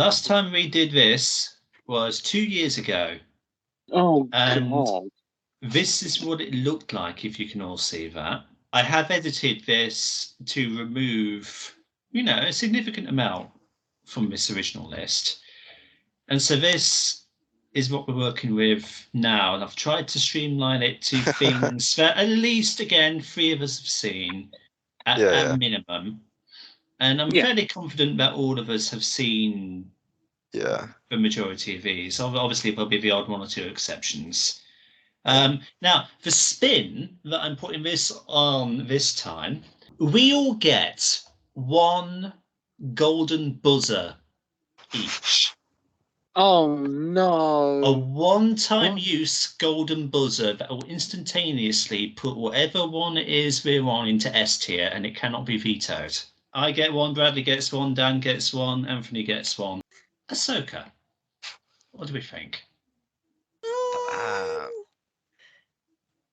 Last time we did this was 2 years ago. Oh, And God. this is what it looked like, if you can all see that. I have edited this to remove, a significant amount from this original list. And so this is what we're working with now. And I've tried to streamline it to things that at least, again, 3 of us have seen at minimum. And I'm fairly confident that all of us have seen the majority of these. Obviously, there'll be the odd 1 or 2 exceptions. Now, the spin that I'm putting this on this time, we all get 1 golden buzzer each. Oh, no. A one-time use golden buzzer that will instantaneously put whatever one it is we're on into S tier, and it cannot be vetoed. I get 1, Bradley gets 1, Dan gets 1, Anthony gets 1. Ahsoka, what do we think?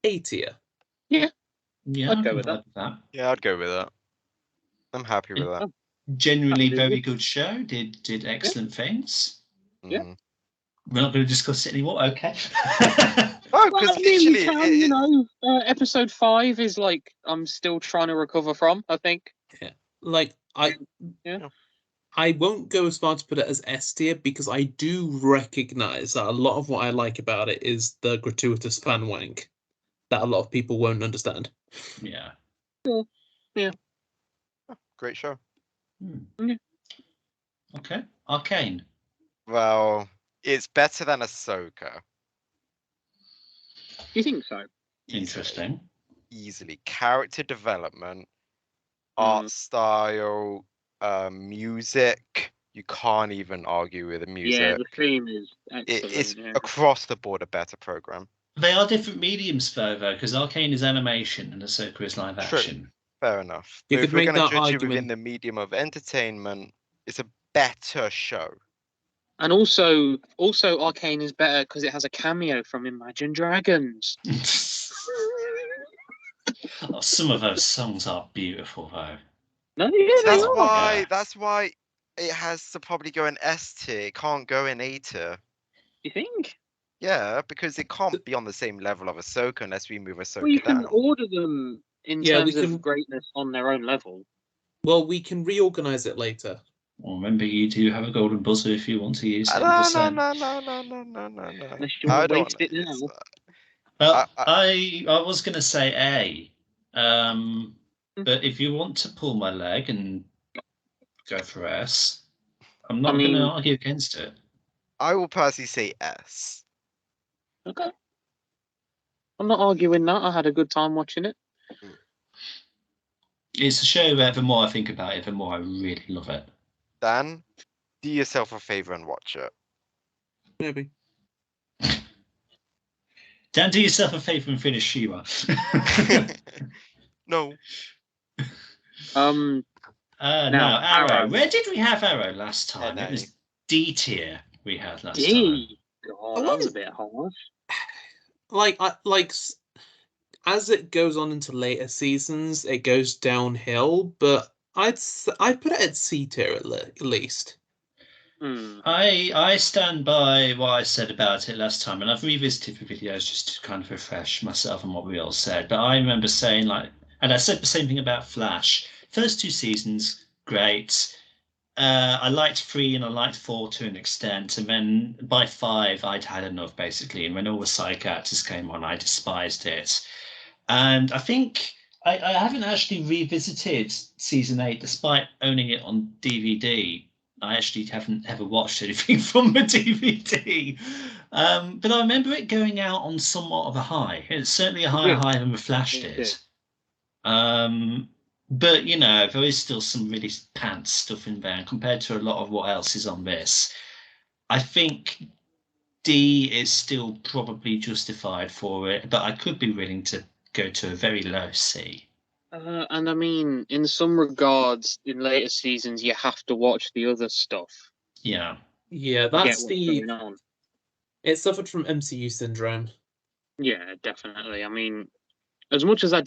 A tier. Yeah, I'd go with that. Yeah, I'd go with that. I'm happy with that. Genuinely very good show. Did excellent things. Yeah. We're not going to discuss it anymore. Okay. Because literally, episode 5 is like I'm still trying to recover from. I think. Yeah. Like I won't go as far to put it as S tier because I do recognize that a lot of what I like about it is the gratuitous fan wank that a lot of people won't understand. Yeah. Yeah. Great show. Yeah. Okay. Arcane. Well, it's better than Ahsoka. You think so? Interesting. Easily. Character development, art style, music. You can't even argue with the music. Yeah, the theme is excellent. It's across the board a better program. They are different mediums, though, because Arcane is animation and Ahsoka is live action. Fair enough. You but could if we're make going that to judge argument it within the medium of entertainment, it's a better show. And also Arcane is better because it has a cameo from Imagine Dragons. Some of those songs are beautiful, though. No, yeah, That's why it has to probably go in S tier. It can't go in A tier. You think? Yeah, because it can't be on the same level of Ahsoka unless we move Ahsoka Well, you down. can order them in terms of greatness on their own level. Well, we can reorganize it later. Well, remember, you do have a golden buzzer if you want to use it. No. Unless you want to waste it now. Well, I was going to say A, but if you want to pull my leg and go for S, I'm not going to argue against it. I will personally say S. Okay. I'm not arguing that. I had a good time watching it. It's a show where the more I think about it, the more I really love it. Dan, do yourself a favor and watch it. Maybe. Dan, do yourself a favor and finish She-Ra. No. Now, Arrow. Where did we have Arrow last time? It was D tier we had last time. God, that was a bit harsh. Like as it goes on into later seasons, it goes downhill. But I'd put it at C tier at least. I stand by what I said about it last time, and I've revisited the videos just to kind of refresh myself on what we all said. But I remember saying, and I said the same thing about Flash. First 2 seasons, great. I liked 3 and I liked 4 to an extent, and then by 5 I'd had enough basically. And when all the side characters came on, I despised it. And I think I haven't actually revisited season 8, despite owning it on DVD. I actually haven't ever watched anything from the DVD. But I remember it going out on somewhat of a high. It's certainly a higher high than the Flash did. But, there is still some really pants stuff in there. And compared to a lot of what else is on this, I think D is still probably justified for it. But I could be willing to go to a very low C. And I mean, in some regards, in later seasons, you have to watch the other stuff. Yeah. Yeah, that's it suffered from MCU syndrome. Yeah, definitely. I mean, as much as I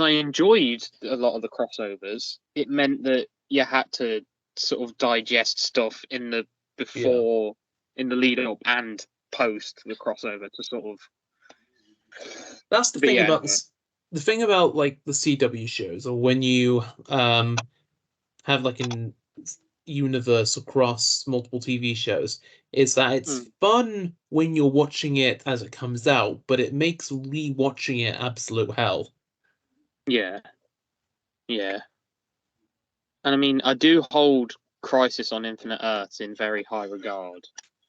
enjoyed a lot of the crossovers, it meant that you had to sort of digest stuff in the before, in the lead up and post the crossover to sort of. That's the But thing yeah, about the thing about like the CW shows, or when you have like an universe across multiple TV shows, is that it's fun when you're watching it as it comes out, but it makes rewatching it absolute hell. Yeah. Yeah. And I mean, I do hold Crisis on Infinite Earths in very high regard.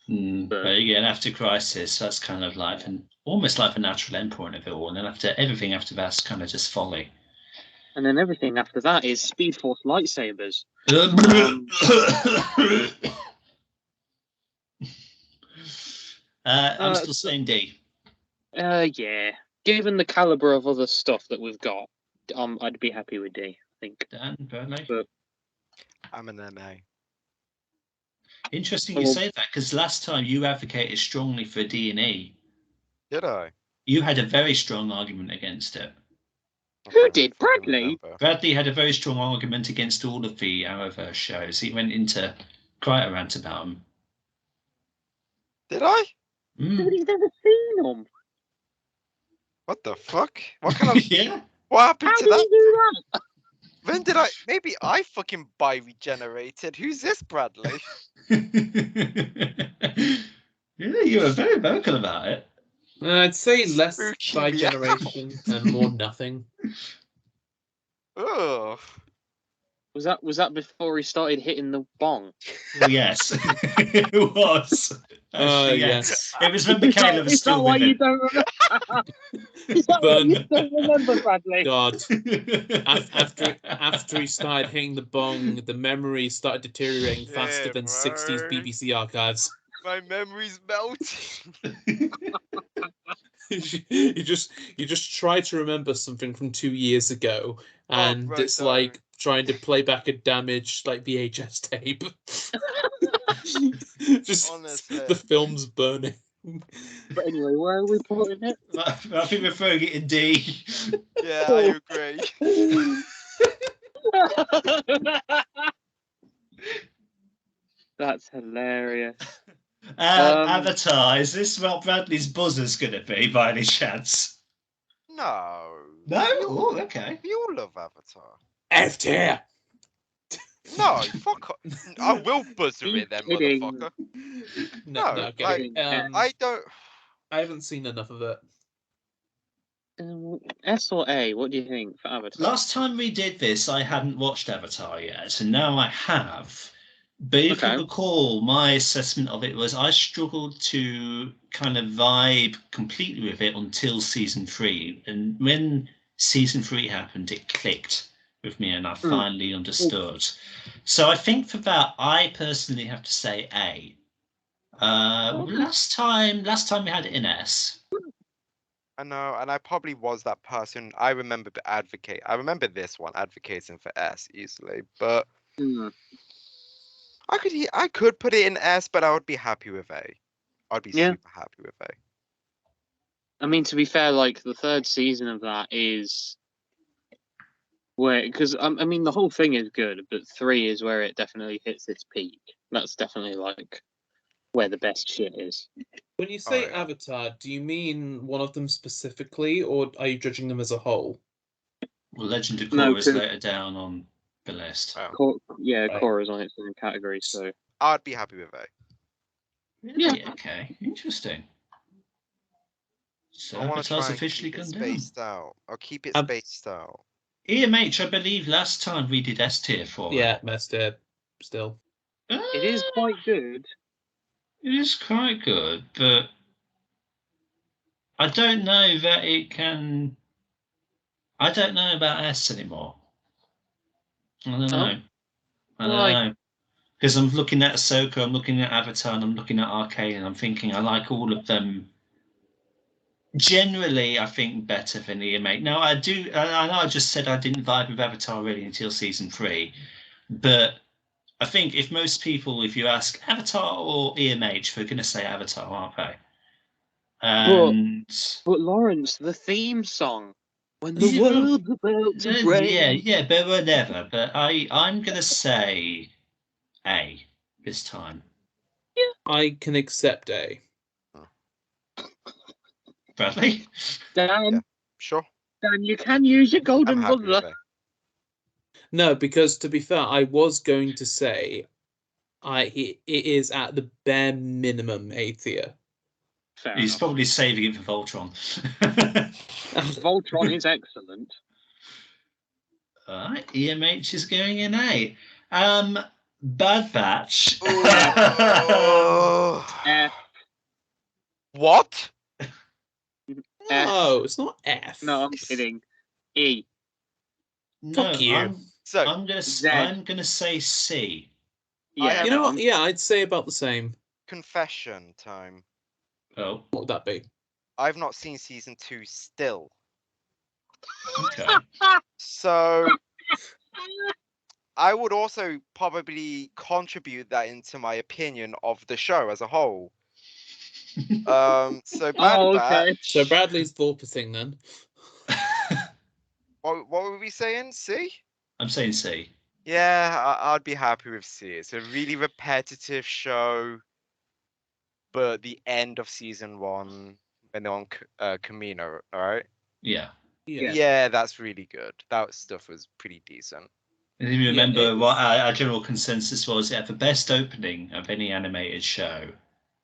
But again, after Crisis, that's kind of like almost like the natural endpoint of it all, and then everything after that's kind of just folly. And then everything after that is Speed Force lightsabers. I'm still saying D. Yeah. Given the caliber of other stuff that we've got, I'd be happy with D, I think. Dan, Burnley? But I'm an MA. Interesting you say that, because last time you advocated strongly for D&E. Did I? You had a very strong argument against it. Who did? Bradley? Bradley had a very strong argument against all of the Arrowverse shows. He went into quite a rant about them. Did I? Nobody's ever seen them. What the fuck? What kind of... Yeah? What happened How to did that? you do that? When did I... Maybe I fucking bi-regenerated. Who's this Bradley? Yeah, you were very vocal about it. I'd say less Spooky by me generation and more nothing. Ugh. Was that before he started hitting the bong? Well, yes, it was. Actually, Yes. It was when Michaela was Is that still why with you him. don't remember? Is that why you don't remember, Bradley? God. After he started hitting the bong, the memory started deteriorating faster than 60s BBC archives. My memory's melting. you just try to remember something from 2 years ago, and right, it's no. like trying to play back a damaged like VHS tape. Just Honestly. the film's burning. But anyway, where are we putting it? I think we're throwing it in D. Yeah, I agree. That's hilarious. Avatar, is this what Bradley's buzzer's going to be by any chance? No. No? Oh, okay. We all love Avatar. F tier. No, fuck off. I will buzzer it then, Kidding. motherfucker. No, okay. I don't... I haven't seen enough of it. S or A? What do you think for Avatar? Last time we did this, I hadn't watched Avatar yet, and now I have. But if you recall, my assessment of it was I struggled to kind of vibe completely with it until season 3. And when season 3 happened, it clicked with me and I finally understood. So I think for that, I personally have to say A. Last time we had it in S. I know, and I probably was that person. I remember this one advocating for S easily, but I could put it in S, but I would be happy with A. I'd be super happy with A. I mean, to be fair, like the third season of that is where, because I mean, the whole thing is good, but 3 is where it definitely hits its peak. That's definitely like where the best shit is. When you say Avatar, do you mean one of them specifically, or are you judging them as a whole? Well, Legend of Korra is later down on the list. Korra's on its own category, so I'd be happy with A. Really? Okay, interesting. So I want to try Avatar's and officially keep it gone down. spaced out. I'll keep it spaced out. EMH, I believe last time we did S tier for it. Yeah, S tier still. it is quite good. It is quite good, but I don't know that it can. I don't know about S anymore. I don't know. I don't know. Because I'm looking at Ahsoka, I'm looking at Avatar, and I'm looking at Arcane, and I'm thinking I like all of them. Generally, I think better than EMH. Now, I know I just said I didn't vibe with Avatar really until season 3, but I think if most people, if you ask Avatar or EMH, they're going to say Avatar, aren't they? But Lawrence, the theme song, when the world's about to break. Yeah, but whatever. But I'm going to say A this time. I can accept A. Bradley? Dan, Yeah. Sure. Dan, you can use your I'm golden happy with buzzer. it. No, because to be fair, I was going to say it is at the bare minimum A tier. Fair He's enough. probably saving it for Voltron. Voltron is excellent. Alright, EMH is going in A. Bad Batch. Oh. F. What? No, it's not F. No, I'm kidding. E. Fuck you. I'm gonna say C. Yeah, You know what? Yeah, I'd say about the same. Confession time. Oh, What would that be? I've not seen season 2 still. okay. So I would also probably contribute that into my opinion of the show as a whole. So Bad okay. Batch. So Bradley's vorpacing then. What were we saying? C? I'm saying C. Yeah, I'd be happy with C. It's a really repetitive show, but the end of season 1 when they're on Camino, all right? Yeah. Yeah, that's really good. That stuff was pretty decent. And if you remember it what our general consensus was, it had the best opening of any animated show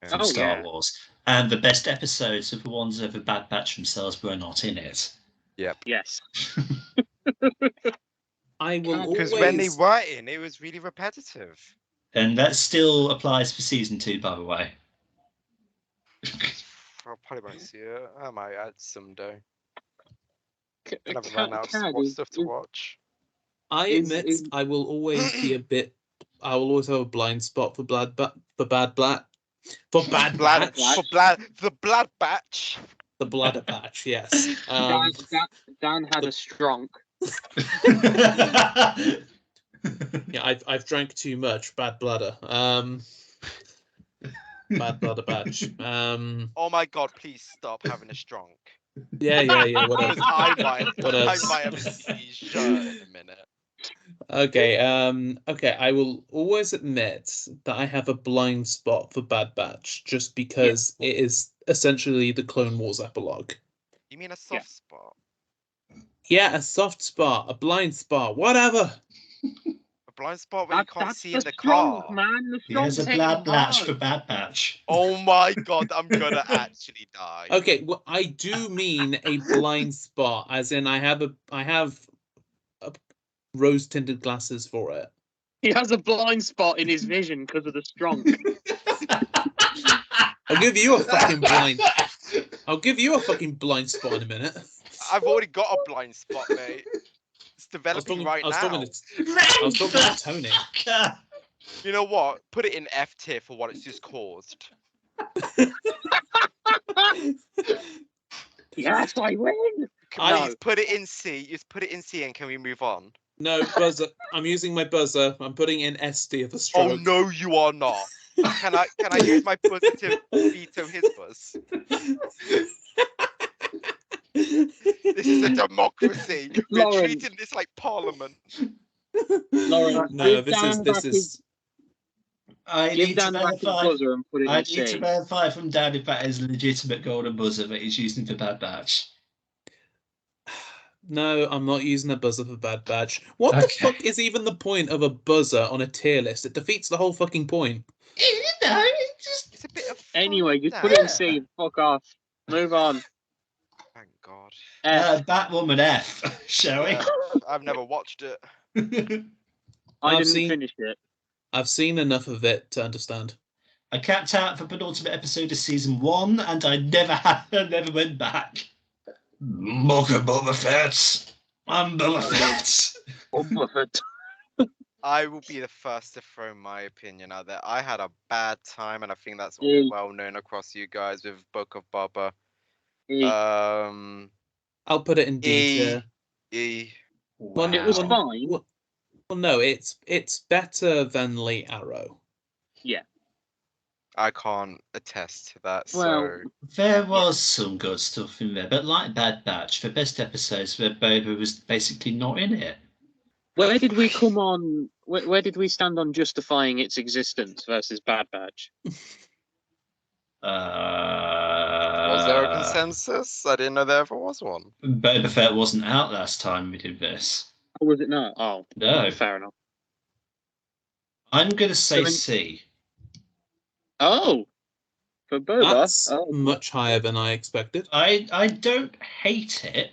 from Star Wars. And the best episodes of the ones of the Bad Batch themselves were not in it. Yep. Yes. I will always... Because when they were in, it was really repetitive. And that still applies for season 2, by the way. I probably won't see it. I might add someday. And I've Cad- run out of Cad, stuff to watch. I admit I will always be a bit. I will always have a blind spot for Bad Batch. The Blood Batch. The Bladder Batch, yes. Dan had a strong. Yeah, I've drank too much. Bad bladder. Bad bladder batch. Oh my god! Please stop having a strong. Yeah. Whatever. Because I might Whatever. have a CE shirt in a minute. Okay. Okay. I will always admit that I have a blind spot for Bad Batch, just because it is essentially the Clone Wars epilogue. You mean a soft spot? Yeah, a soft spot, a blind spot, whatever. A blind spot where you can't see in the strong, car. man. The He has a strong Bad take Batch hard. for Bad Batch. Oh my god! I'm gonna actually die. Okay, well, I do mean a blind spot, as in I have rose-tinted glasses for it. He has a blind spot in his vision because of the strong. I'll give you a fucking blind. I'll give you a fucking blind spot in a minute. I've already got a blind spot, mate. It's developing right now. I was talking to Tony. You know what? Put it in F tier for what it's just caused. Yes, I win. Please put it in C. Just put it in C, and can we move on? No, buzzer. I'm using my buzzer. I'm putting in S tier for stroke. Oh no, you are not. Can I use my buzzer to veto his buzz? This is a democracy. We're treating this like parliament. Lauren, No, this is. I need to verify. verify from Dan if that is a legitimate golden buzzer that he's using for Bad Batch. No, I'm not using a buzzer for Bad Batch. What the fuck is even the point of a buzzer on a tier list? It defeats the whole fucking point. It's a bit of fun. Anyway, just put it in C. Fuck off. Move on. Thank God. Batwoman F, shall we? I've never watched it. I didn't finish it. I've seen enough of it to understand. I capped out for penultimate episode of season 1, and I never went back. Welcome, Boba Fett. I'm Boba Fett. Boba Fett. I will be the first to throw my opinion out there. I had a bad time, and I think that's all well known across you guys with Book of Boba. I'll put it in D tier. E. Well, it was fine. Well, no, it's better than Late Arrow. Yeah. I can't attest to that. Well, so there was some good stuff in there, but like Bad Batch, the best episodes where Boba was basically not in it. Where did we come on where did we stand on justifying its existence versus Bad Batch? Was there a consensus? I didn't know there ever was one. Boba Fett wasn't out last time we did this. Or was it not? Oh, No. fair enough. I'm going to say So C. Oh, for Boba. That's Oh, much higher than I expected. I don't hate it,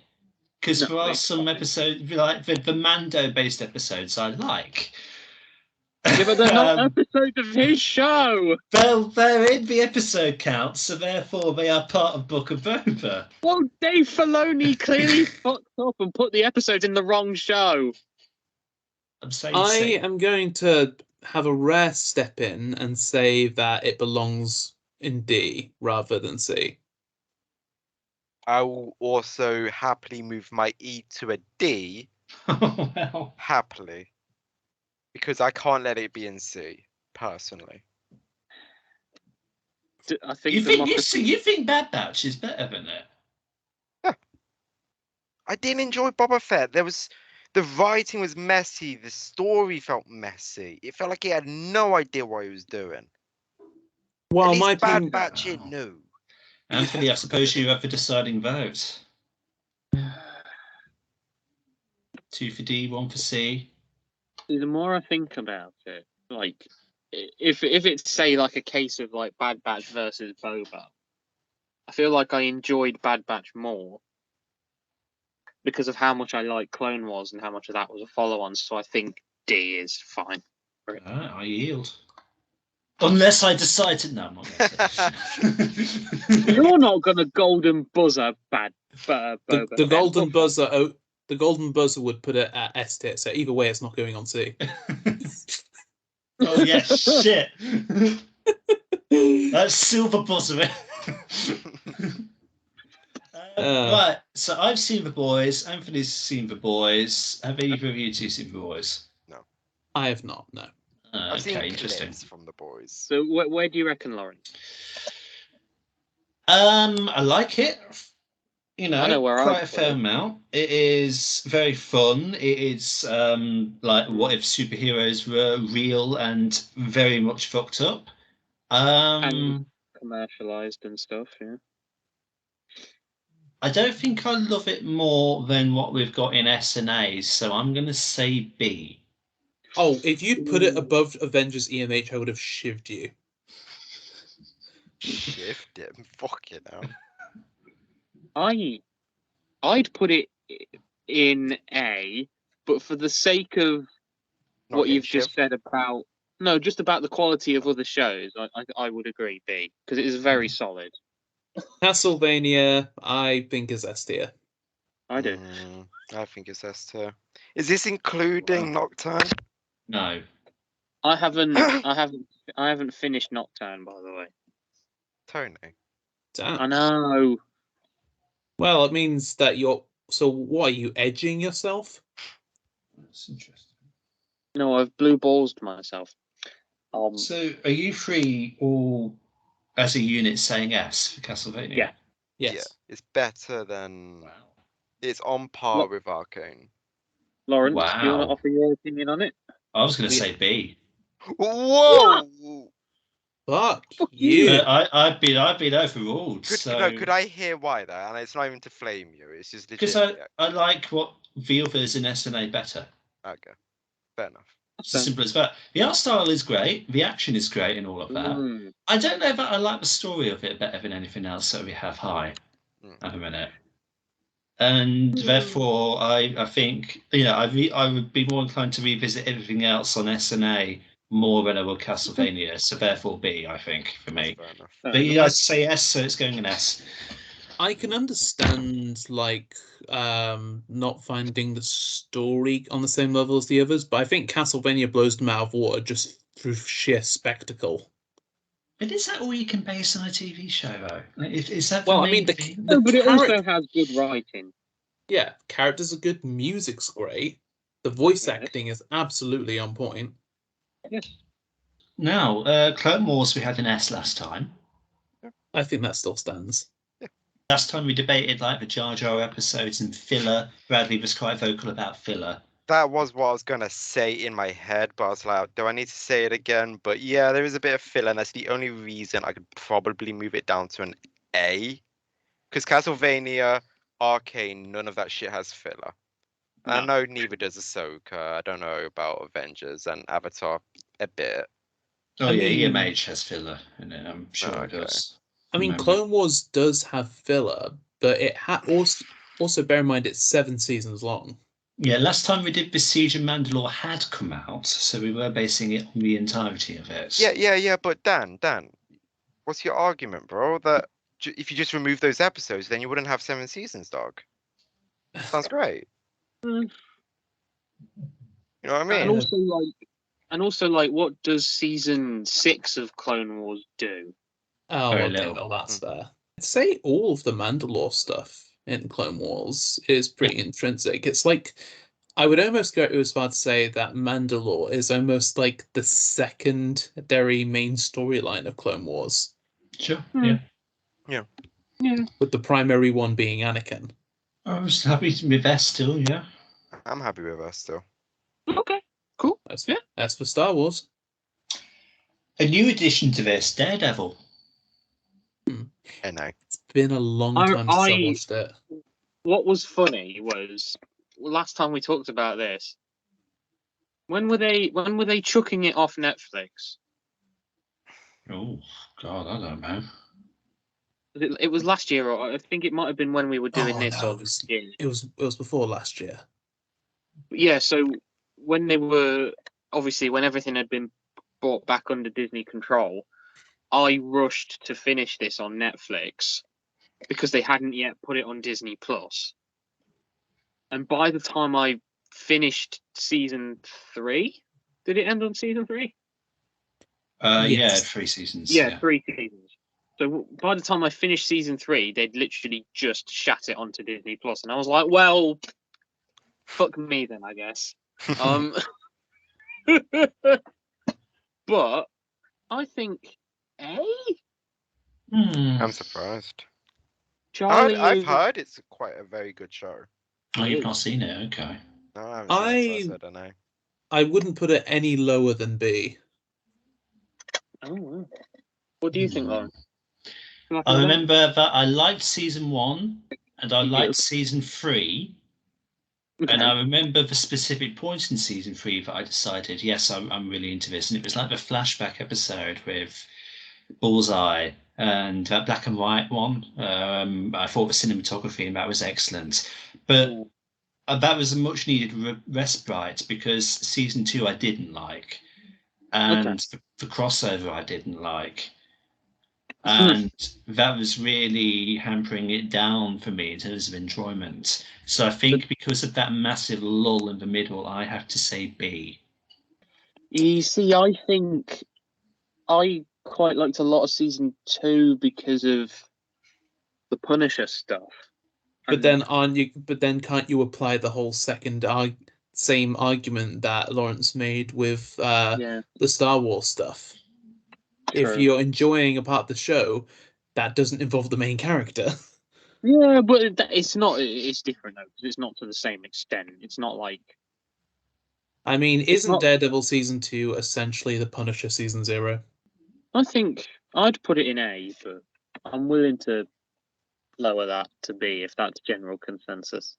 because No, there are it's some fine. episodes, like the Mando-based episodes, I like. Yeah, but they're not episodes of his show. They're in the episode count, so therefore they are part of Book of Boba. Well, Dave Filoni clearly fucked up and put the episodes in the wrong show. I'm saying I C. am going to have a rare step in and say that it belongs in D rather than C. I will also happily move my E to a D. Oh, well. Happily. Because I can't let it be in C, personally. I think You think Bad Batch is better than it? I didn't enjoy Boba Fett. The writing was messy. The story felt messy. It felt like he had no idea what he was doing. Well, At least my Bad opinion, Batch it knew. Anthony, I suppose you have the deciding vote. 2 for D, 1 for C. the more I think about it, like if it's say like a case of like Bad Batch versus Boba, I feel like I enjoyed Bad Batch more because of how much I like Clone Wars and how much of that was a follow-on. So I think D is fine. I yield. Unless I decide to. No, I'm not going to. You're not gonna golden buzzer Boba. the golden buzzer. The golden buzzer would put it at S tier. So either way, it's not going on C. Oh yeah, shit. That's silver buzzer. Right, so I've seen The Boys. Anthony's seen The Boys. Have either of you two seen The Boys? No. I have not. No. I've seen Interesting. clips from The Boys. So where do you reckon, Lawrence? I like it. You know, I know where quite I'd a put fair it. amount. It is very fun. It is like what if superheroes were real and very much fucked up. And commercialized and stuff, yeah. I don't think I love it more than what we've got in SNA, so I'm going to say B. Oh, if you put it above Avengers EMH, I would have shivved you. Shift it. Fucking hell. I'd put it in A, but for the sake of Not what getting you've just said about just about the quality of other shows, I would agree B, because it is very solid. Castlevania, I think is S tier. I do. I think it's S tier. Is this including Nocturne? No. I haven't finished Nocturne, by the way. Tony. Damn. I know. Well, it means that you're. So, what are you edging yourself? That's interesting. No, I've blue balls to myself. So, are you three all as a unit saying S for Castlevania? Yeah. Yes. Yeah, it's better than. Wow. It's on par with Arcane. Lawrence, Wow. do you want to offer your opinion on it? I was going to say B. Whoa! Fuck Fuck you. I've been overruled. Could I hear why though? And it's not even to flame you. It's just Because legit. I like what the others in SNA better. Okay, fair enough. It's as simple as that. The art style is great. The action is great and all of that. I don't know that I like the story of it better than anything else that we have high at the minute. And therefore, I think I would be more inclined to revisit everything else on SNA more than I would Castlevania. So therefore, B, I think, for me. Fair enough. But you guys say S, so it's going an S. I can understand not finding the story on the same level as the others, but I think Castlevania blows them out of water just through sheer spectacle. But is that all you can base on a TV show, though? Is that Well, the I mean, main thing? No, but it also has good writing. Yeah, characters are good, music's great, the voice Yes. acting is absolutely on point. Yes. Now, Clone Wars, we had an S last time. I think that still stands. Last time we debated like the Jar Jar episodes and filler. Bradley was quite vocal about filler. That was what I was gonna say in my head, but I was like, do I need to say it again? But yeah, there is a bit of filler, and that's the only reason I could probably move it down to an A. Because Castlevania, Arcane, none of that shit has filler. I No. know neither does Ahsoka. I don't know about Avengers and Avatar a bit. Oh I yeah, mean- EMH has filler in it. I'm sure it okay. does. I mean, Remember. Clone Wars does have filler, but it also bear in mind it's 7 seasons long. Yeah, last time we did Besiege and Mandalore had come out, so we were basing it on the entirety of it. Yeah. But Dan, what's your argument, bro? That if you just remove those episodes, then you wouldn't have 7 seasons, dog. Sounds great. Mm. You know what I mean? And also, like, what does season 6 of Clone Wars do? Oh, Very okay, little. well, that's fair. I'd say all of the Mandalore stuff in Clone Wars is pretty intrinsic. It's like, I would almost go as far to say that Mandalore is almost like the secondary main storyline of Clone Wars, Sure. Hmm. Yeah. with the primary one being Anakin. I was happy with that still. Yeah. I'm happy with us still. Okay, cool. That's for Star Wars. A new addition to this, Daredevil. And I It's been a long time since I watched it. What was funny was last time we talked about this. When were they chucking it off Netflix? Oh God, I don't know. It was last year, or I think it might have been when we were doing Oh, this. no, Or this year. It was before last year. Yeah, so when they were obviously when everything had been brought back under Disney control, I rushed to finish this on Netflix because they hadn't yet put it on Disney Plus. And by the time I finished season 3, did it end on season 3? Yeah, Yes. 3 seasons. Yeah, 3 seasons. So by the time I finished season 3, they'd literally just shat it onto Disney Plus, and I was like, "Well, fuck me then, I guess." But I think A. I'm surprised. Charlie, I've heard it's quite a very good show. Oh, you've not seen it? Okay. No, I haven't seen it, so I don't know. I wouldn't put it any lower than B. Oh, wow. What do you think, Lauren? I remember that I liked season 1 and I You liked did. season 3. Okay. And I remember the specific points in season 3 that I decided, yes, I'm really into this. And it was like the flashback episode with Bullseye and that black and white one. I thought the cinematography in that was excellent. But that was a much needed respite because season 2 I didn't like. And the crossover I didn't like. And that was really hampering it down for me in terms of enjoyment. So I think because of that massive lull in the middle, I have to say B. You see, I think I quite liked a lot of season 2 because of the Punisher stuff. But then can't you apply the whole same argument that Lawrence made with the Star Wars stuff? If True. you're enjoying a part of the show that doesn't involve the main character. Yeah, but it's not. It's different though, because it's not to the same extent. It's not like. I mean, isn't not- Daredevil season 2 essentially the Punisher season 0? I think I'd put it in A, but I'm willing to lower that to B if that's general consensus.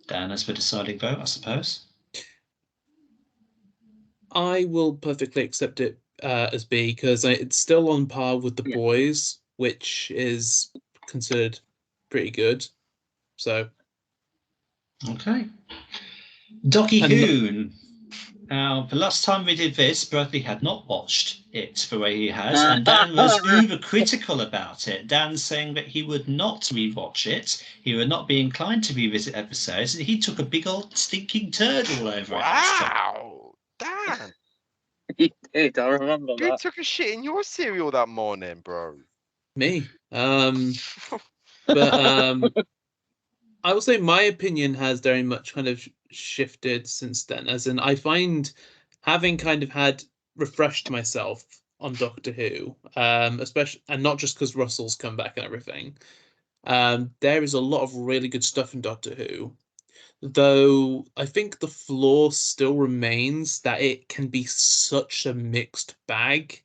Dan as the deciding vote, I suppose. I will perfectly accept it as B because it's still on par with The Boys, which is considered pretty good. So, okay. Docky Hoon. Now, the last time we did this, Bradley had not watched it the way he has, and Dan was uber critical about it. Dan saying that he would not rewatch it, he would not be inclined to revisit episodes, and he took a big old stinking turd all over it. Wow, Dan! He did. I remember You that. took a shit in your cereal that morning, bro. me. But I will say my opinion has very much kind of shifted since then, as in I find having kind of had refreshed myself on Doctor Who, especially, and not just because Russell's come back and everything, there is a lot of really good stuff in Doctor Who. Though I think the flaw still remains that it can be such a mixed bag,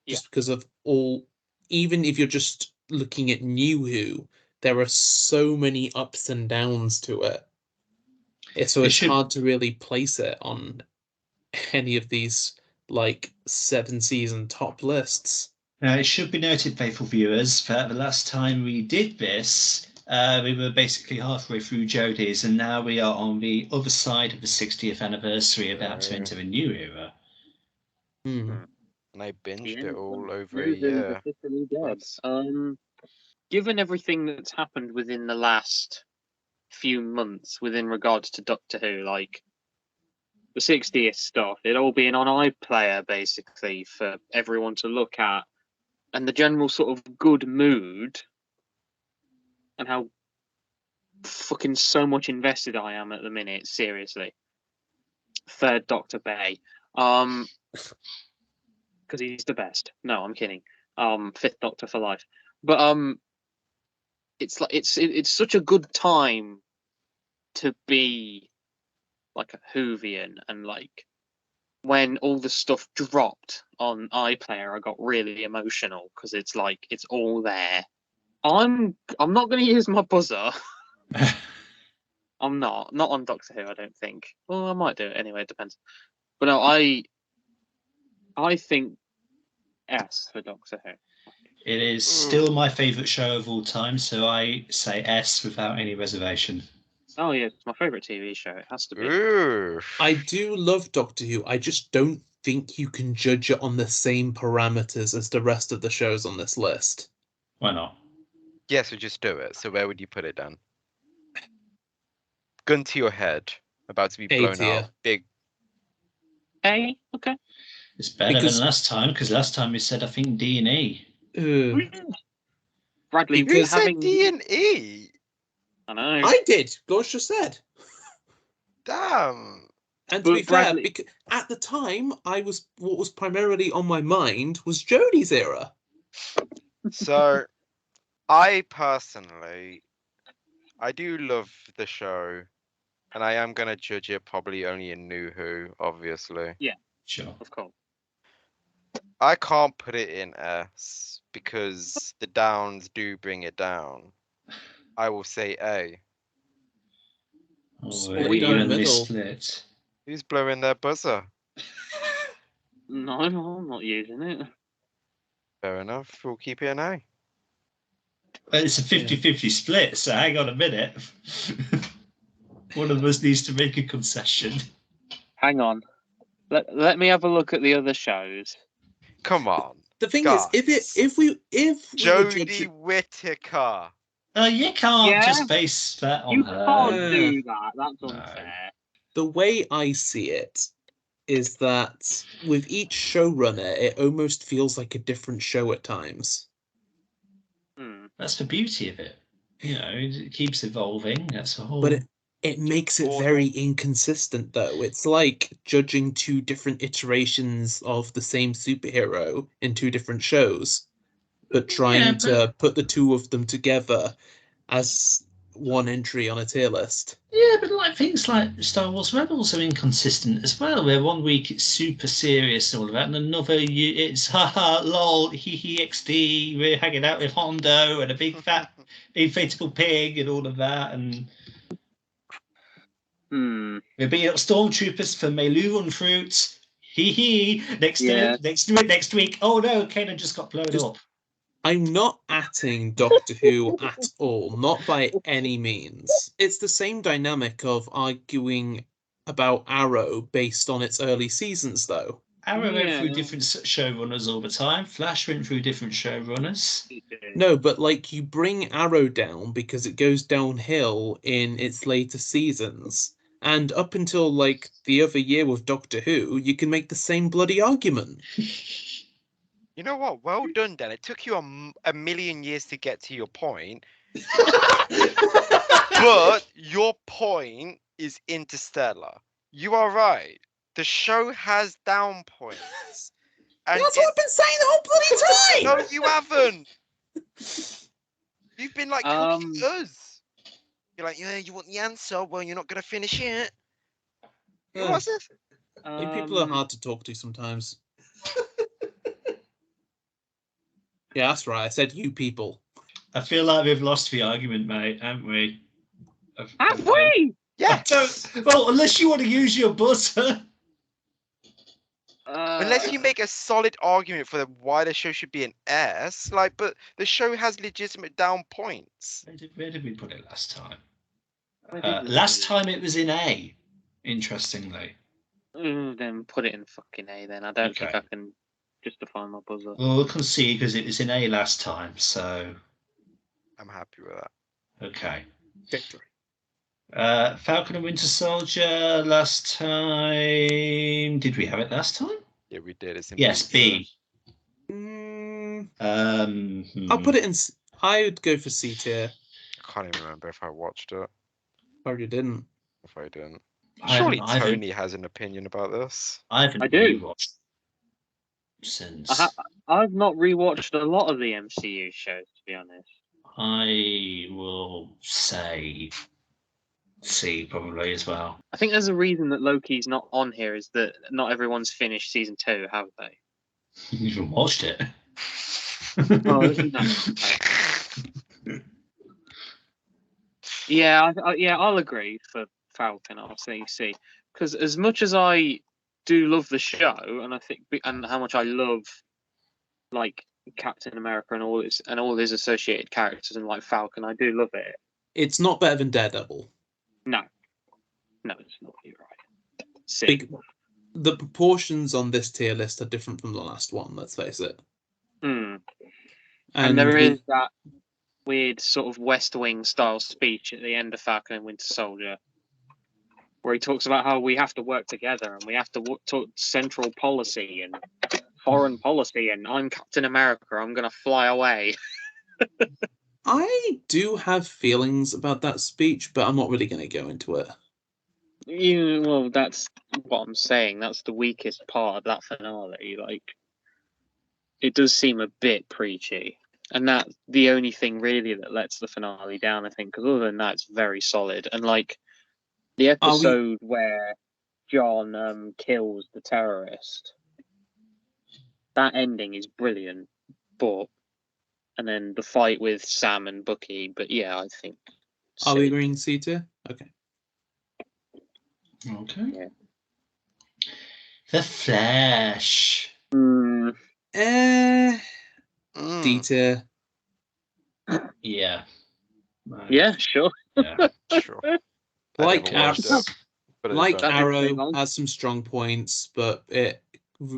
just because of all. Even if you're just looking at New Who, there are so many ups and downs to it. So It it's should- hard to really place it on any of these like 7-season top lists. Now, it should be noted, faithful viewers, that the last time we did this, we were basically halfway through Jodie's, and now we are on the other side of the 60th anniversary, about to enter a new era. Hmm. And I binged Yeah, it all over a New Who's year. officially dead. That's- Given everything that's happened within the last few months within regards to Doctor Who, like the 60th stuff, it all being on iPlayer basically for everyone to look at, and the general sort of good mood, and how fucking so much invested I am at the minute, seriously. Third Doctor Bay. Because he's the best. No, I'm kidding. Fifth Doctor for life. But it's like it's such a good time to be like a Whovian, and like when all the stuff dropped on iPlayer, I got really emotional because it's like it's all there. I'm not going to use my buzzer. I'm not on Doctor Who. I don't think. Well, I might do it anyway. It depends. But no, I think S for Doctor Who. It is still my favourite show of all time, so I say S without any reservation. Oh yeah, it's my favourite TV show. It has to be. Ooh. I do love Doctor Who. I just don't think you can judge it on the same parameters as the rest of the shows on this list. Why not? Yeah, so just do it. So where would you put it then? Gun to your head, about to be A blown tier. out. Big. Hey, okay. It's better Because- than last time, because last time we said, I think, D&E. Bradley, Because- Who said having D&E? I know. I did. Gosh just said. Damn. And to But be fair, Bradley- because at the time, what was primarily on my mind was Jodie's era. So, I personally, I do love the show, and I am gonna judge it probably only in New Who, obviously. Sure. Of course. I can't put it in S because the downs do bring it down. I will say A. Oh, Split we're down the evenly middle. split. Who's blowing their buzzer? No, I'm not using it. Fair enough. We'll keep it an A. Well, it's a 50-50 split, so hang on a minute. One of us needs to make a concession. Hang on. Let me have a look at the other shows. Come on. The thing Guys. is, if we were Jodie judging, Whittaker. You can't Yeah. just base that on You her. can't Uh, do that. That's no. unfair. the way I see it is that with each showrunner, it almost feels like a different show at times. Hmm. That's the beauty of it. You know, it keeps evolving. That's the whole. But it makes it very inconsistent, though. It's like judging two different iterations of the same superhero in two different shows, but trying to put the two of them together as one entry on a tier list. Yeah, but like things like Star Wars Rebels are inconsistent as well. Where one week it's super serious and all of that, and another it's haha lol hee hee xd. We're hanging out with Hondo and a big fat inflatable pig and all of that, and Hmm. we're beating up stormtroopers for Meluron fruit. Hee hee. Next week. Oh no, Kanan just got blown up. I'm not atting Doctor Who at all, not by any means. It's the same dynamic of arguing about Arrow based on its early seasons, though. Arrow went Yeah. through different showrunners all the time. Flash went through different showrunners. No, but like you bring Arrow down because it goes downhill in its later seasons. And up until like the other year with Doctor Who, you can make the same bloody argument. You know what? Well done, Dan. It took you a million years to get to your point. But your point is Interstellar. You are right. The show has down points. And That's what I've been saying the whole bloody time! No, you haven't. You've been like cooking us. You're like, yeah, you want the answer? Well, you're not gonna finish it. Yeah. What was it? You people are hard to talk to sometimes. Yeah, that's right. I said you people. I feel like we've lost the argument, mate, haven't we? Have we? Yes. Well, unless you want to use your buzzer. Unless you make a solid argument for why the show should be an S, like, but the show has legitimate down points. Where did we put it last time? Where did we Last put it? time it was in A, interestingly. Then put it in fucking A. Then I don't think Okay. I can justify my buzzer. Well, we'll concede because it was in A last time, so I'm happy with that. okay. Victory. Falcon and Winter Soldier last time. Did we have it last time? Yeah, we did. It's in Yes, B. I'll put it in. I would go for C tier. I can't even remember if I watched it. Probably didn't. If I didn't. I Surely haven't- I haven't- Tony has an opinion about this. I haven't I do. rewatched since. I've not rewatched a lot of the MCU shows, to be honest. I will say C probably as well. I think there's a reason that Loki's not on here is that not everyone's finished season 2, have they? You even watched it. Oh, isn't that okay? Yeah, I'll agree for Falcon. I'll say C, because as much as I do love the show, and I think, and how much I love, like Captain America and all his associated characters, and like Falcon, I do love it. It's not better than Daredevil. No, it's not. You're right. C. The proportions on this tier list are different from the last one. Let's face it. And there is that weird sort of West Wing style speech at the end of Falcon and Winter Soldier, where he talks about how we have to work together and we have to talk central policy and foreign policy, and I'm Captain America, I'm going to fly away. I do have feelings about that speech, but I'm not really going to go into it. Well, that's what I'm saying. That's the weakest part of that finale. Like, it does seem a bit preachy. And that's the only thing really that lets the finale down, I think, because other than that, it's very solid. And like the episode where John kills the terrorist, that ending is brilliant. And then the fight with Sam and Bucky, but yeah, I think. Are we agreeing C tier? Okay. Okay. Yeah. The Flash. D tier. Yeah. Yeah, sure. Yeah. Sure. Like That Arrow has some strong points, but it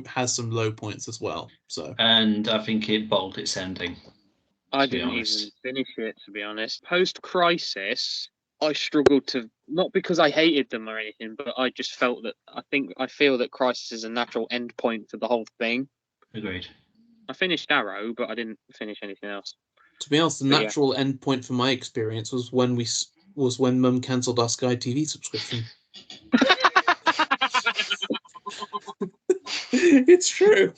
has some low points as well. So. And I think it bowled its ending. I didn't even finish it, to be honest. Post-Crisis, I struggled to, not because I hated them or anything, but I just felt that, I feel that Crisis is a natural end point for the whole thing. Agreed. I finished Arrow, but I didn't finish anything else. To be honest, the natural end point for my experience was when Mum cancelled our Sky TV subscription. It's true.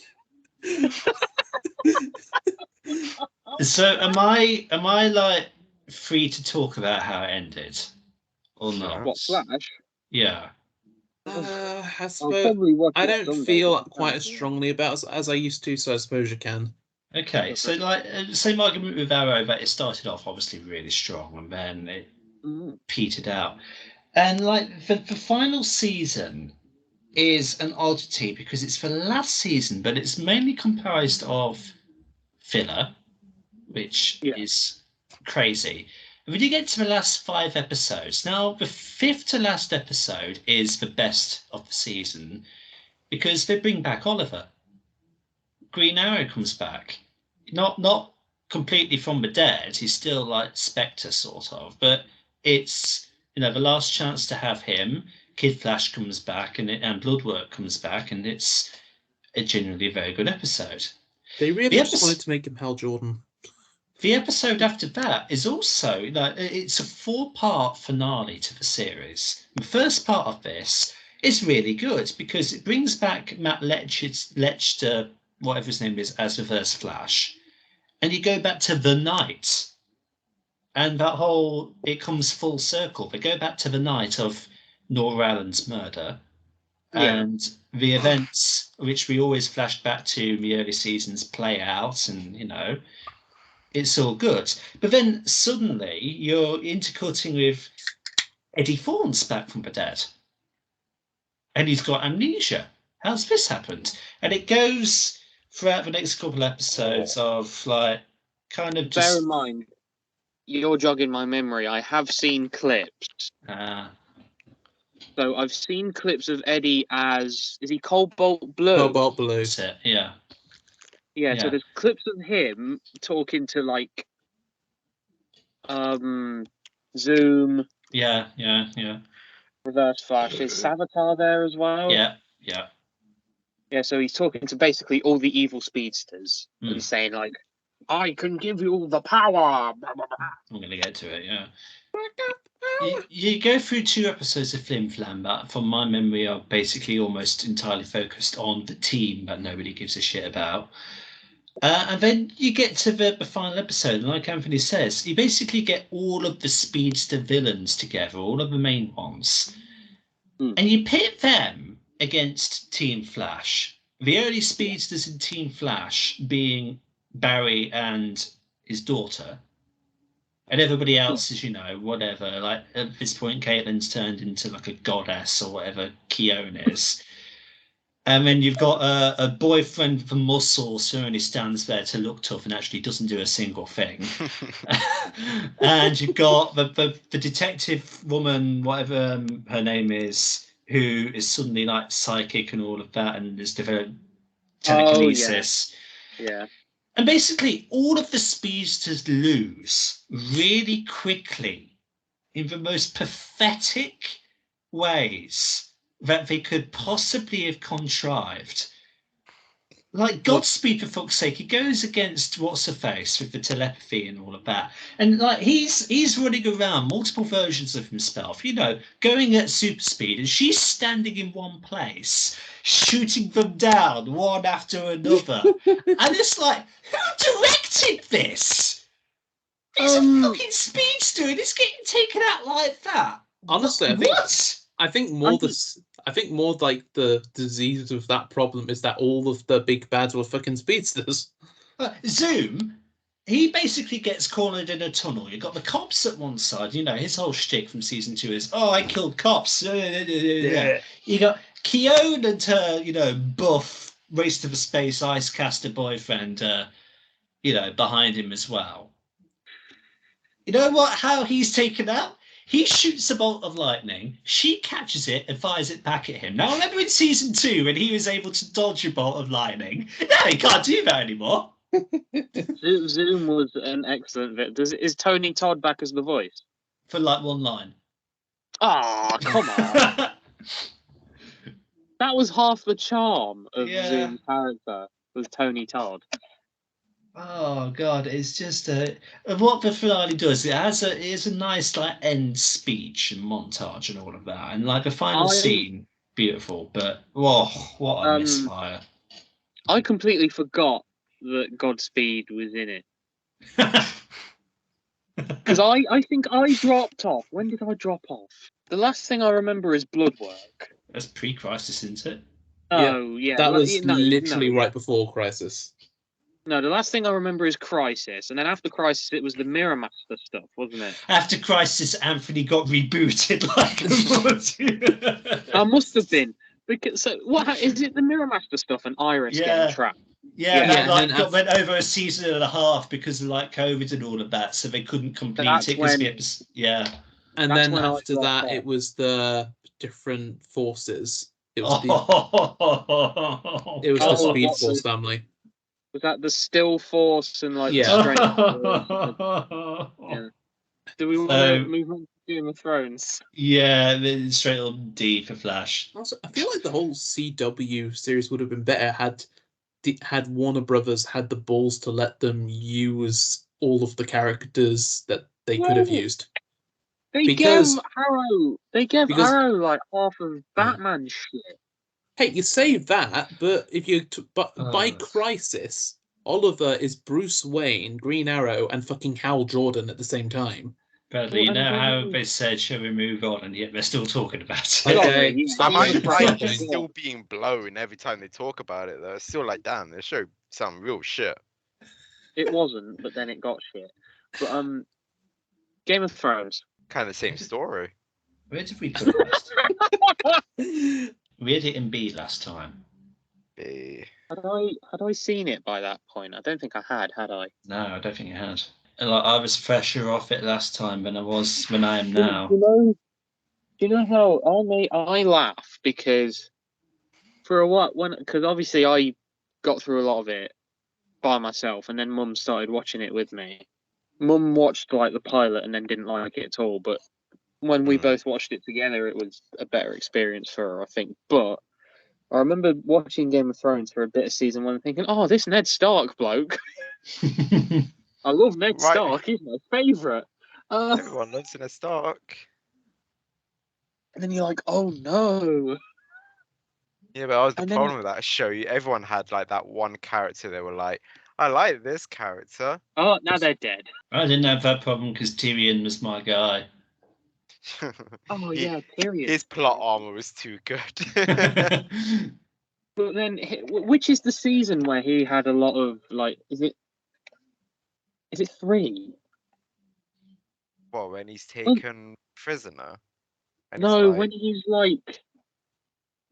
So am I like free to talk about how it ended or not? What, Flash? Yeah. I suppose I don't feel quite as strongly about it as I used to, so I suppose you can. Okay, so like same argument with Arrow, that it started off obviously really strong and then it petered out. And like the final season is an oddity because it's the last season, but it's mainly comprised of filler, which is crazy. And when you get to the last 5 episodes, now the 5th to last episode is the best of the season because they bring back Oliver. Green Arrow comes back, not completely from the dead. He's still like Spectre sort of, but it's the last chance to have him. Kid Flash comes back and Bloodwork comes back, and it's a genuinely very good episode. They really just wanted to make him Hal Jordan. The episode after that is also it's a 4-part finale to the series. The first part of this is really good because it brings back Matt Letscher, whatever his name is, as Reverse Flash, and you go back to the night, And that whole, it comes full circle. They go back to the night of Nora Allen's murder and the events which we always flashed back to in the early seasons play out, and it's all good. But then suddenly you're intercutting with Eddie Thorne's back from the dead. And he's got amnesia. How's this happened? And it goes throughout the next couple episodes of like kind of just. Bear in mind, you're jogging my memory. I have seen clips. So I've seen clips of Eddie as, is he Cobalt Blue? Cobalt Blue. That's it, yeah. Yeah, so there's clips of him talking to like Zoom. Yeah. Reverse Flash. Is Savitar there as well? Yeah. Yeah, so he's talking to basically all the evil speedsters and saying like, I can give you the power. I'm going to get to it, yeah. You go through 2 episodes of Flim Flam that, from my memory, are basically almost entirely focused on the team that nobody gives a shit about. And then you get to the final episode, and like Anthony says, you basically get all of the speedster villains together, all of the main ones, and you pit them against Team Flash. The early speedsters in Team Flash being Barry and his daughter, and everybody else is, whatever. Like at this point, Caitlin's turned into like a goddess or whatever Keone is. And then you've got a boyfriend with muscles who only stands there to look tough and actually doesn't do a single thing. And you've got the detective woman, whatever her name is, who is suddenly like psychic and all of that and has developed telekinesis. Yeah. And basically, all of the speedsters lose really quickly in the most pathetic ways that they could possibly have contrived. Like Godspeed, for fuck's sake, he goes against what's-her-face with the telepathy and all of that. And like he's running around multiple versions of himself, going at super speed, and she's standing in one place, shooting them down one after another. And it's like, who directed this? He's a fucking speedster and it's getting taken out like that. Honestly, I think more like the disease of that problem is that all of the big bads were fucking speedsters. Zoom, he basically gets cornered in a tunnel. You've got the cops at one side. His whole shtick from season 2 is, I killed cops. You got Keone and her, buff Race to the Space Ice Caster boyfriend, behind him as well. You know what? How he's taken out? He shoots a bolt of lightning. She catches it and fires it back at him. Now, remember in season 2 when he was able to dodge a bolt of lightning? No, he can't do that anymore. Zoom was an excellent bit. Is Tony Todd back as the voice? For like one line. Ah, come on. That was half the charm of Zoom's character, was Tony Todd. Oh God, it's just what the finale does. It is a nice like end speech and montage and all of that, and like the final scene, beautiful. But what a misfire! I completely forgot that Godspeed was in it because I think I dropped off. When did I drop off? The last thing I remember is Bloodwork. That's pre-Crisis, isn't it? Oh yeah, that was literally right before Crisis. No, the last thing I remember is Crisis, and then after Crisis, it was the Mirror Master stuff, wasn't it? After Crisis, Anthony got rebooted like I must have been. Because what is it? The Mirror Master stuff and Iris getting trapped. That went over a season and a half because of like COVID and all of that, so they couldn't complete it. And then after that, it was the different forces. It was the Speed Force family. Was that the Still Force and like the Strength Force? Yeah. Do we want to move on to Game of Thrones? Yeah, straight on D for Flash. Also, I feel like the whole CW series would have been better had Warner Brothers had the balls to let them use all of the characters that they could have used. They gave Arrow like half of Batman shit. Hey, you say that, but if you by Crisis, Oliver is Bruce Wayne, Green Arrow, and fucking Hal Jordan at the same time. Bradley, you know how they said, shall we move on, and yet they're still talking about it. Okay, stop My making mind something. is still being blown every time they talk about it, though. It's still like, damn, they show some real shit. It wasn't, but then it got shit. But Game of Thrones. Kind of the same story. Where did we put it last time? We had it in B last time. B. Had I seen it by that point? I don't think I had I? No, I don't think you had. Like, I was fresher off it last time than I am now. Do you know how I laugh because for a while because obviously I got through a lot of it by myself, and then Mum started watching it with me. Mum watched like the pilot and then didn't like it at all, but when we both watched it together, it was a better experience for her, I think. But I remember watching Game of Thrones for a bit of season 1 and thinking, oh, this Ned Stark bloke. I love Ned Stark. He's my favourite. Everyone loves Ned Stark. And then you're like, oh no. Yeah, but that was the problem with that show. Everyone had like that one character. They were like, I like this character. Oh, now they're dead. I didn't have that problem because Tyrion was my guy. Oh yeah, Tyrion. His plot armor was too good. But then, which is the season where he had a lot of like? Is it 3? What, when he's taken prisoner? And no, when he's like,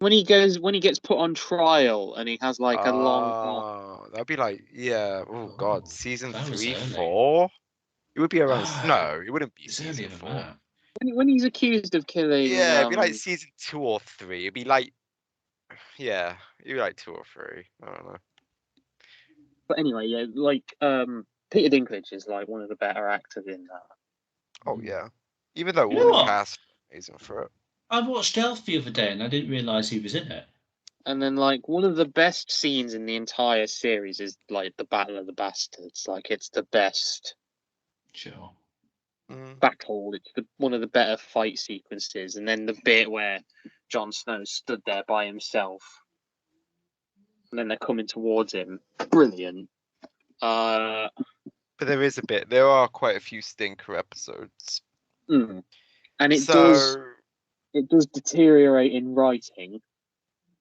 when he gets put on trial and he has like a long. That'd be like, yeah. Oh God, season that was 3, early. 4. It would be around. No, it wouldn't be It's season earlier than 4. that. When he's accused of killing. Yeah, it'd be like season 2 or 3. It'd be like, yeah, it'd be like 2 or 3. I don't know. But anyway, yeah, like Peter Dinklage is like one of the better actors in that. Oh yeah, even though You all know the what? cast is amazing for it. I watched Elf the other day and I didn't realise he was in it. And then like one of the best scenes in the entire series is like the Battle of the Bastards. Like it's the best Sure. battle. It's one of the better fight sequences. And then the bit where Jon Snow stood there by himself, and then they're coming towards him. Brilliant. But there are quite a few stinker episodes. And it does deteriorate in writing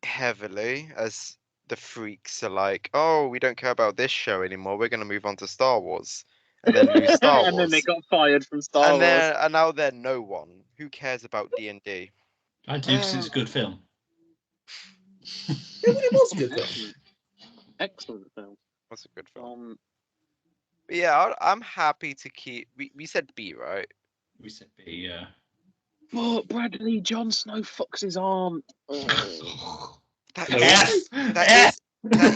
heavily, as the freaks are like, oh, we don't care about this show anymore, we're going to move on to Star Wars, and then lose Star Wars. And then they got fired from Star Wars. And now they're no one. Who cares about D&D? I do, because it's a good film. It was a good film. Excellent film. That's a good film. But yeah, I'm happy to keep. We said B, right? We said B, yeah. Oh, Bradley, Jon Snow fucks his arm. That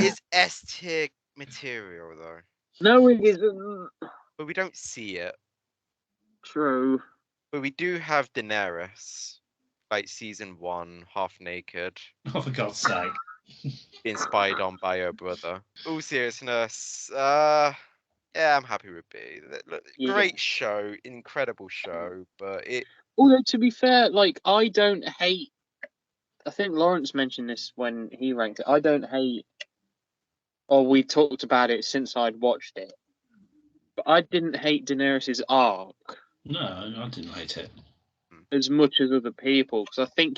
is S tier material, though. No, it isn't. But we don't see it. True. But we do have Daenerys, like season 1, half naked. Oh, for God's sake. Being spied on by her brother. All seriousness, yeah, I'm happy with B. Great show, incredible show, but it. Although to be fair, like I don't hate. I think Lawrence mentioned this when he ranked it. I don't hate. Or we talked about it since I'd watched it, but I didn't hate Daenerys' arc. No, I didn't hate it as much as other people, because I think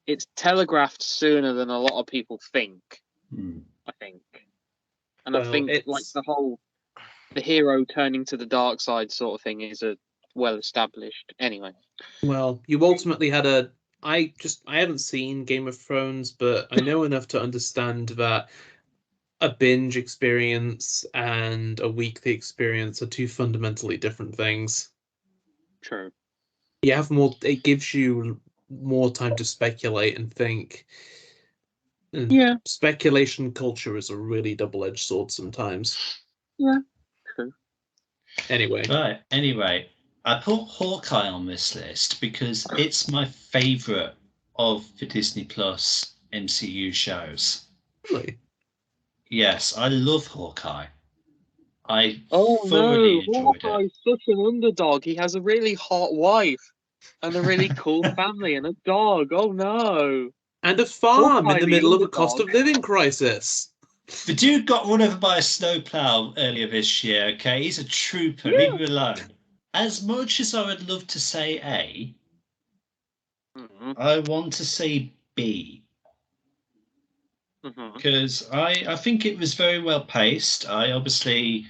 it's telegraphed sooner than a lot of people think. I think, and I think like the hero turning to the dark side sort of thing is a well established. Anyway, well, you ultimately had I haven't seen Game of Thrones, but I know enough to understand that a binge experience and a weekly experience are two fundamentally different things. True. You have more. It gives you more time to speculate and think. And yeah. Speculation culture is a really double-edged sword sometimes. Yeah. True. Anyway. Right. Anyway, I put Hawkeye on this list because it's my favourite of the Disney Plus MCU shows. Really? Yes, I love Hawkeye. I thoroughly enjoyed it. Hawkeye's such an underdog. He has a really hot wife and a really cool family and a dog. Oh no. And a farm Hawkeye, in the middle of a cost of living crisis. The dude got run over by a snowplow earlier this year, okay? He's a trooper, leave him alone. As much as I would love to say A, I want to say B. Because I think it was very well paced. I obviously...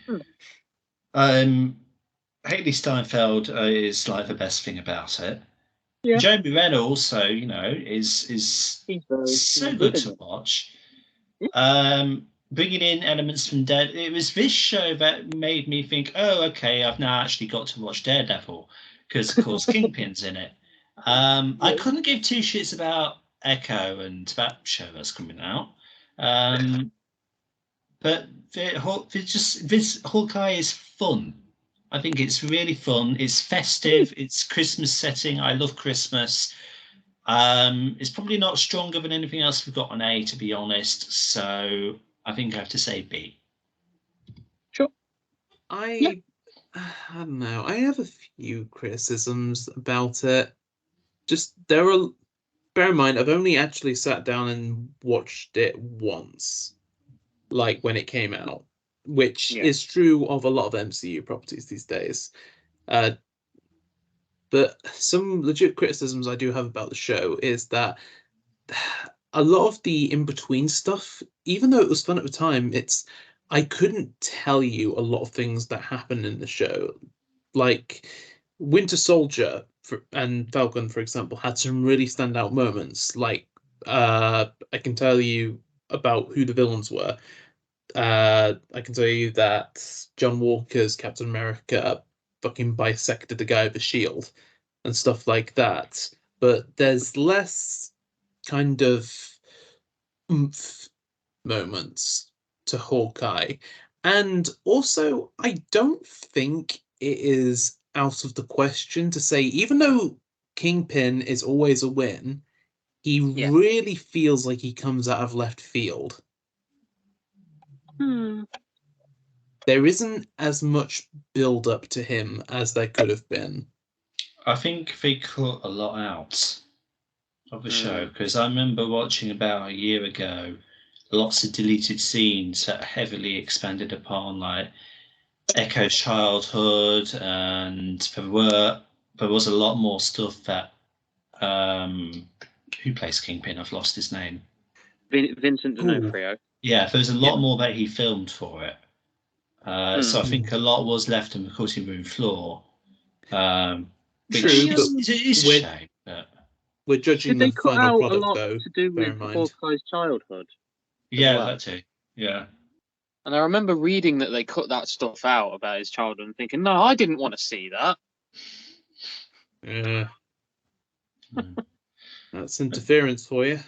Haley Steinfeld is like the best thing about it. Yeah. Jeremy Renner also, is so good to watch. Bringing in elements from it was this show that made me think, oh, okay, I've now actually got to watch Daredevil because, of course, Kingpin's in it. I couldn't give two shits about Echo and that show that's coming out. But this Hawkeye is fun. I think it's really fun. It's festive. It's Christmas setting. I love Christmas. It's probably not stronger than anything else we've got on A, to be honest. So I think I have to say B. Sure. I don't know. I have a few criticisms about it. Just bear in mind, I've only actually sat down and watched it once, like when it came out, which is true of a lot of MCU properties these days. But some legit criticisms I do have about the show is that a lot of the in-between stuff, even though it was fun at the time, I couldn't tell you a lot of things that happen in the show. Like Winter Soldier and Falcon, for example, had some really standout moments. Like I can tell you about who the villains were. I can tell you that John Walker's Captain America fucking bisected the guy with a shield and stuff like that. But there's less kind of oomph moments to Hawkeye. And also, I don't think it is out of the question to say, even though Kingpin is always a win, he really feels like he comes out of left field. There isn't as much build up to him as there could have been. I think they cut a lot out of the show because I remember watching about a year ago lots of deleted scenes that heavily expanded upon like Echo's childhood, and there was a lot more stuff that who plays Kingpin? I've lost his name. Vincent D'Onofrio. Yeah, there's a lot more that he filmed for it. So I think a lot was left on the cutting room floor. Which is a shame. But... We're judging the final product, though. To do with Hawkeye's childhood. Yeah, that too. Yeah. And I remember reading that they cut that stuff out about his childhood and thinking, no, I didn't want to see that. Yeah. That's interference for you.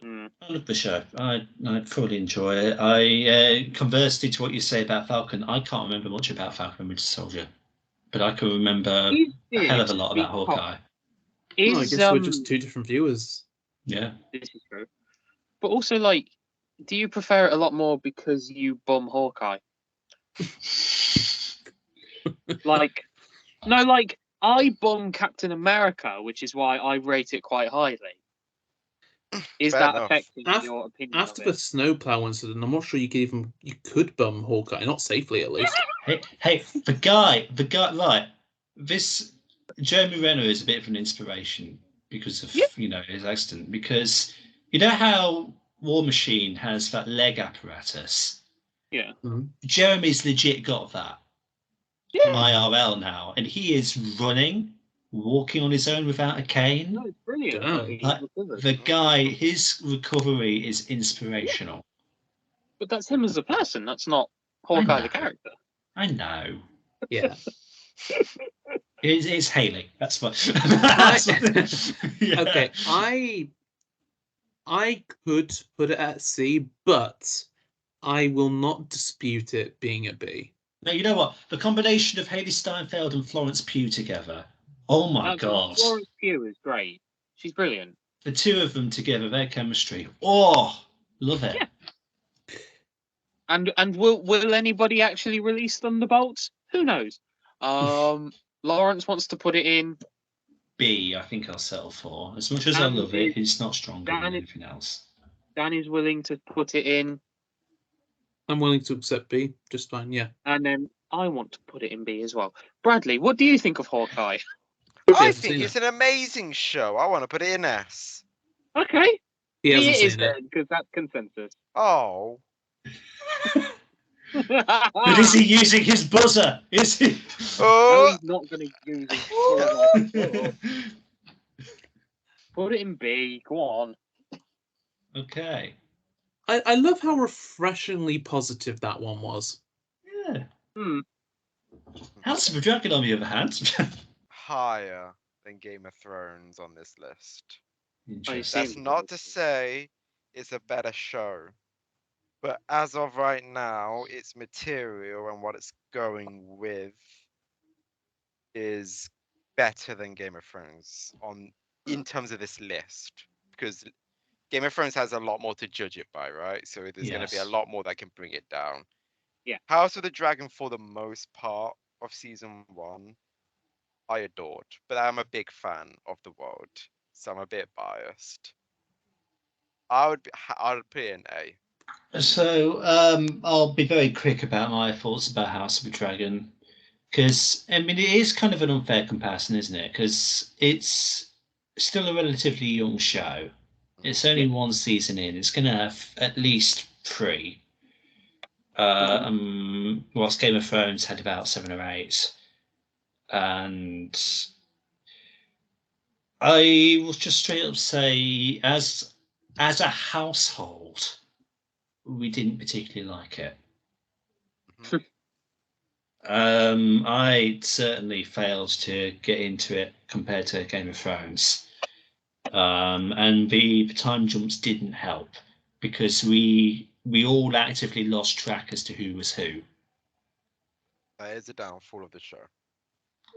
I love the show. I fully enjoy it. I conversely to what you say about Falcon, I can't remember much about Falcon and Winter Soldier, but I can remember a hell of a lot about Hawkeye. I guess we're just two different viewers. Yeah, this is true. But also, like, do you prefer it a lot more because you bum Hawkeye? I bum Captain America, which is why I rate it quite highly. Is Fair that enough. affecting your opinion? After the snowplow incident, I'm not sure you could bum Hawkeye, not safely at least. Hey, the guy, right? This Jeremy Renner is a bit of an inspiration because of his accident. Because you know how War Machine has that leg apparatus. Yeah. Mm-hmm. Jeremy's legit got that. Yeah. IRL now, and he is walking on his own without a cane. No, it's brilliant. The guy, his recovery is inspirational. But that's him as a person. That's not Hawkeye the character. I know. Yeah. It's Haley. That's what. Okay, I could put it at C, but I will not dispute it being a B. No, you know what? The combination of Haley Steinfeld and Florence Pugh together. Oh my God. Florence Pugh is great. She's brilliant. The two of them together, their chemistry. Oh, love it. Yeah. And will anybody actually release Thunderbolts? Who knows? Lawrence wants to put it in B. I think I'll settle for. As much as I love it, it's not stronger than anything else. Dan is willing to put it in I'm willing to accept B. Just fine. Yeah. And then I want to put it in B as well. Bradley, what do you think of Hawkeye? Hopefully I haven't think seen it's an amazing show. I want to put it in S. Okay, He B hasn't it is seen it. then, because that's consensus. Oh, But is he using his buzzer? Is he? No, oh, he's not going to use his full Put it in B. Go on. Okay. I love how refreshingly positive that one was. Yeah. Hmm. House of a Dragon, on the other hand. higher than Game of Thrones on this list. Interesting. That's not to say it's a better show, but as of right now, its material and what it's going with is better than Game of Thrones in terms of this list, because Game of Thrones has a lot more to judge it by, right? So there's going to be a Yes. lot more that can bring it down. Yeah. House of the Dragon, for the most part of season 1, I adored, but I'm a big fan of the world, so I'm a bit biased. I would put it in A. So I'll be very quick about my thoughts about House of the Dragon, because I mean it is kind of an unfair comparison, isn't it? Because it's still a relatively young show. It's only one season in. It's going to have at least 3. Whilst Game of Thrones had about 7 or 8, and I will just straight up say, as a household, we didn't particularly like it. I certainly failed to get into it compared to Game of Thrones, and the time jumps didn't help because we all actively lost track as to who was who. That is a downfall of the show.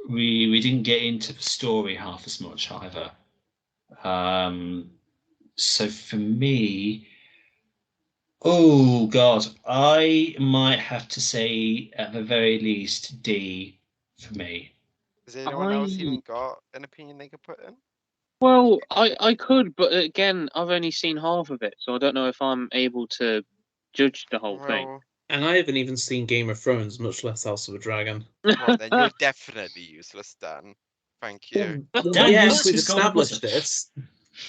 We didn't get into the story half as much either. So for me, oh God, I might have to say at the very least D for me. Has anyone else even got an opinion they could put in? Well, I could, but again, I've only seen half of it, so I don't know if I'm able to judge the whole thing. Well, And I haven't even seen Game of Thrones, much less House of a Dragon. well, then you're definitely useless, Dan. Thank you. Dan, Yes, who's we've got the buzzer? established this.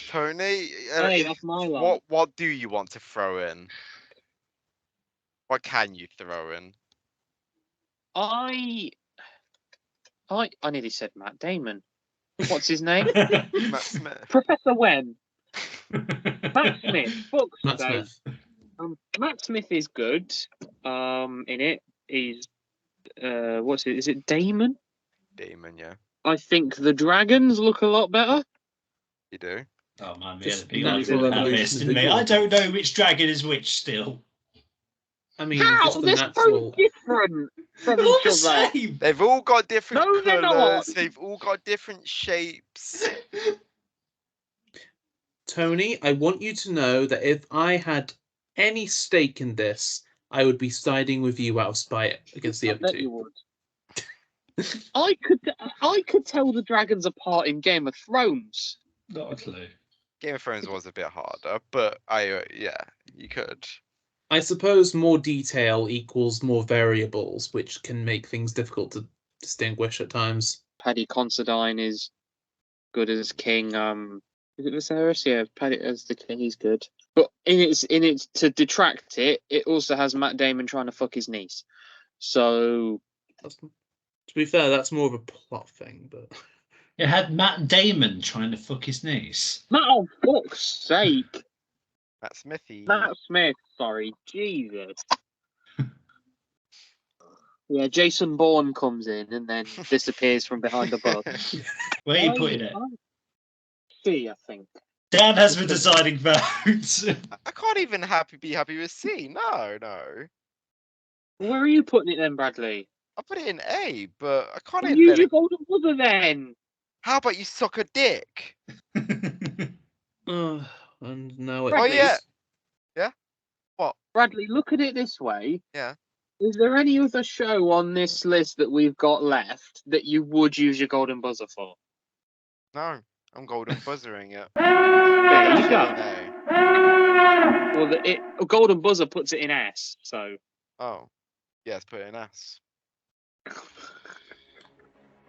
Tony, Hey, that's my line. what do you want to throw in? What can you throw in? I nearly said Matt Damon. What's his name? Matt Smith. Professor Wen. Matt Smith. Fuck's Matt sake. Smith. Matt Smith is good. In it, he's what's it? Is it Damon? Damon, yeah. I think the dragons look a lot better. You do? Oh man, we Just had a big natural argument about evolution this, of didn't we? visual. I don't know which dragon is which still. I mean, How? just the They're natural. so different from They're all each the other. same. They've all got different No, they're not. colours. They've all got different shapes. Tony, I want you to know that if I had any stake in this, I would be siding with you out of spite against the I other bet you two. would. I could tell the dragons apart in Game of Thrones. Not a clue. Game of Thrones was a bit harder, but yeah, you could. I suppose more detail equals more variables, which can make things difficult to distinguish at times. Paddy Considine is good as king. Is it Viserys? Yeah, Paddy as the king, he's good. But in its to detract it, it also has Matt Damon trying to fuck his niece. So To be fair, that's more of a plot thing, but It had Matt Damon trying to fuck his niece. Matt, oh fuck's sake, Matt Smithy. Matt Smith. Sorry, Jesus. Yeah, Jason Bourne comes in and then disappears from behind the bus. Where are you putting it? C, I think. Dan has the deciding vote. I can't even be happy with C. No. Where are you putting it then, Bradley? I put it in A, but I can't Well, even use let your it. golden buzzer then. How about you suck a dick? and now it Oh Bradley. yeah. Bradley, look at it this way. Yeah. Is there any other show on this list that we've got left that you would use your golden buzzer for? No, I'm golden buzzering it. There you Put it go. in A. Well, a golden buzzer puts it in S, so Oh, yes, put it in S.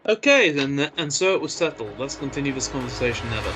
Okay, then, and so it was settled. Let's continue this conversation, Never.